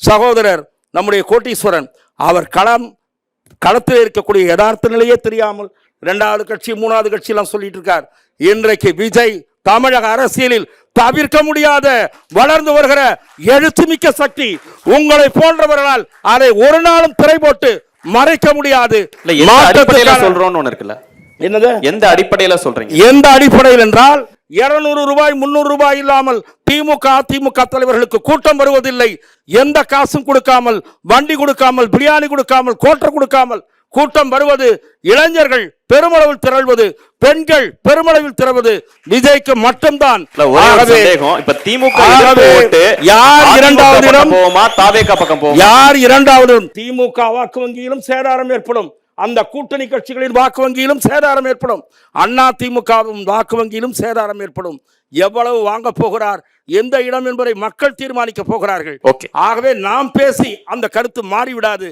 சகோதரர் நம்முடைய கோட்டீஸ்வரன் அவர் களத்தில் இருக்கக்கூடிய யதார்த்த நிலையே தெரியாமல் 2வது கட்சி 3வது கட்சி எல்லாம் சொல்லிட்டு இருக்கார். இன்றைக்கு விஜய் தமிழக அரசியலில் தவிர்க்க முடியாத வளர்ந்து வருகிற எழுத்துமிக்க சக்தி. உங்களை போன்றவர்களால் அதை ஒரு நாளும் திரை போட்டு மறைக்க முடியாது. என்னது எந்த அடிப்படையில சொல்றீங்க? எந்த அடிப்படையில் என்றால் 200 ரூபாய் 300 ரூபாய் இல்லாமல் திமுக அதிமுக தலைவர்களுக்கு கூட்டம் வருவதில்லை. எந்த காசும் கொடுக்காமல், வண்டி கொடுக்காமல், பிரியாணி கொடுக்காமல், கோட்டர் கொடுக்காமல் கூட்டம் வருவது, இளைஞர்கள் பெருமளவில் திரள்வது, பெண்கள் பெருமளவில் திரள்வது விஜய்க்கு மட்டும்தான். யார் இரண்டாவது இடம், யார் இரண்டாவது? திமுக வாக்கு வங்கியிலும் சேதாரம் ஏற்படும், அந்த கூட்டணி கட்சிகளின் வாக்கு வங்கியிலும் சேதாரம் ஏற்படும், அண்ணா திமுகவும் வாக்கு வங்கியிலும் சேதாரம் ஏற்படும். எவ்வளவு வாங்க போகிறார், எந்த இடம் என்பதை மக்கள் தீர்மானிக்க போகிறார்கள். ஆகவே நாம் பேசி அந்த கருத்து மாறிவிடாது.